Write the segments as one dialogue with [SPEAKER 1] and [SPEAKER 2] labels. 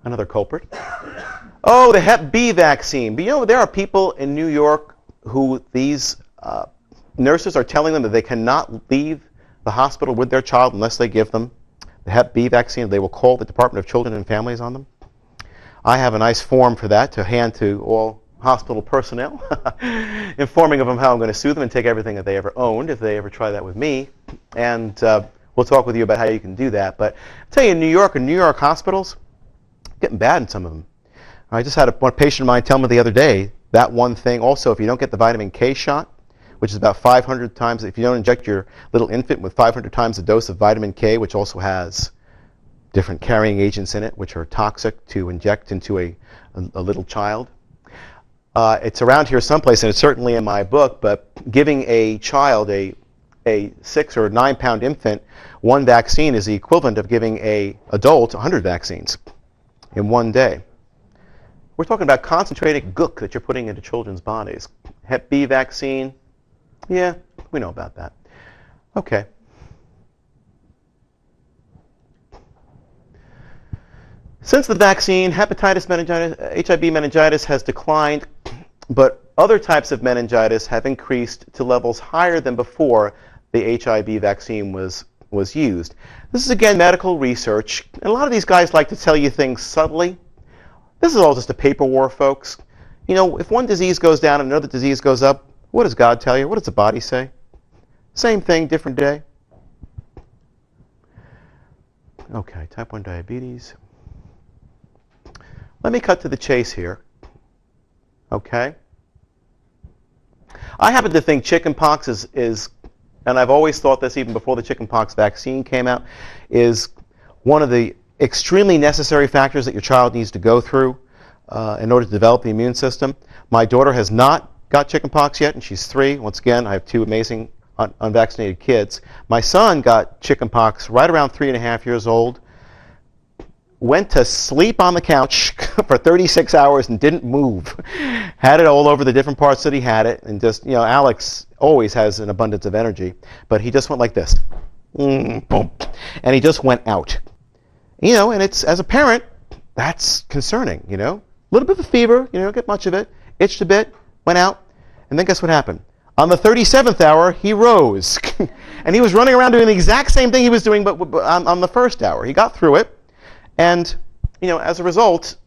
[SPEAKER 1] Another culprit. Oh, the Hep B vaccine. But you know, there are people in New York who these nurses are telling them that they cannot leave the hospital with their child unless they give them the Hep B vaccine. They will call the Department of Children and Families on them. I have a nice form for that to hand to all hospital personnel, informing them how I'm going to sue them and take everything that they ever owned if they ever try that with me. And we'll talk with you about how you can do that. But I'll tell you, in New York hospitals, getting bad in some of them. I just had one patient of mine tell me the other day that one thing. Also, if you don't get the vitamin K shot, which is about 500 times, if you don't inject your little infant with 500 times the dose of vitamin K, which also has different carrying agents in it, which are toxic to inject into a little child. It's around here someplace, and it's certainly in my book, but giving a child, a 6 or 9 pound infant, one vaccine is the equivalent of giving an adult 100 vaccines in one day. We're talking about concentrated gook that you're putting into children's bodies. Hep B vaccine, yeah, we know about that. Okay. Since the vaccine, hepatitis, meningitis, HIV meningitis has declined, but other types of meningitis have increased to levels higher than before the HIV vaccine was used. This is, again, medical research, and a lot of these guys like to tell you things subtly. This is all just a paper war, folks. You know, if one disease goes down and another disease goes up, what does God tell you? What does the body say? Same thing, different day. Okay, type 1 diabetes. Let me cut to the chase here. Okay? I happen to think chickenpox is, and I've always thought this even before the chickenpox vaccine came out, is one of the extremely necessary factors that your child needs to go through in order to develop the immune system. My daughter has not got chickenpox yet, and she's 3. Once again, I have 2 amazing unvaccinated kids. My son got chickenpox right around 3.5 years old, went to sleep on the couch for 36 hours and didn't move. Had it all over the different parts that he had it, and just, you know, Alex always has an abundance of energy, but he just went like this. Boom. And he just went out. You know, and it's, as a parent, that's concerning, you know. A little bit of a fever, you know, don't get much of it, itched a bit, went out, and then guess what happened? On the 37th hour, he rose. And he was running around doing the exact same thing he was doing but on the first hour. He got through it, and, you know, as a result,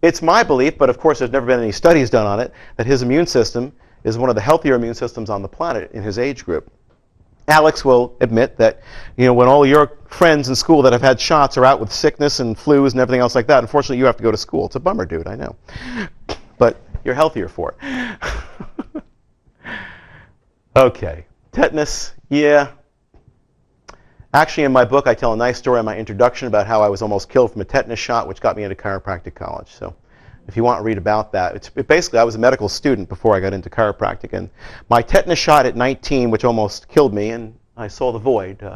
[SPEAKER 1] it's my belief, but of course there's never been any studies done on it, that his immune system is one of the healthier immune systems on the planet in his age group. Alex will admit that, you know, when all your friends in school that have had shots are out with sickness and flus and everything else like that, unfortunately you have to go to school. It's a bummer, dude, I know. But you're healthier for it. Okay, tetanus, yeah. Actually, in my book, I tell a nice story in my introduction about how I was almost killed from a tetanus shot, which got me into chiropractic college. So if you want to read about that, basically, I was a medical student before I got into chiropractic. And my tetanus shot at 19, which almost killed me, and I saw the void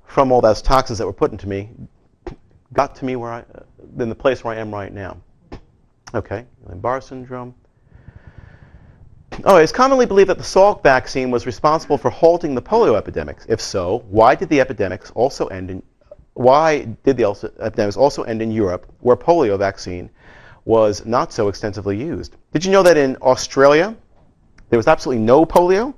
[SPEAKER 1] from all those toxins that were put into me, got to me in the place where I am right now. Okay, Guillain-Barré syndrome. Oh, it's commonly believed that the Salk vaccine was responsible for halting the polio epidemics. If so, why did the epidemics also end in Europe, where polio vaccine was not so extensively used? Did you know that in Australia there was absolutely no polio?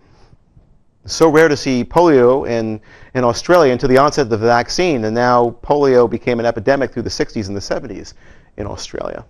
[SPEAKER 1] It's so rare to see polio in Australia until the onset of the vaccine, and now polio became an epidemic through the 60s and the 70s in Australia.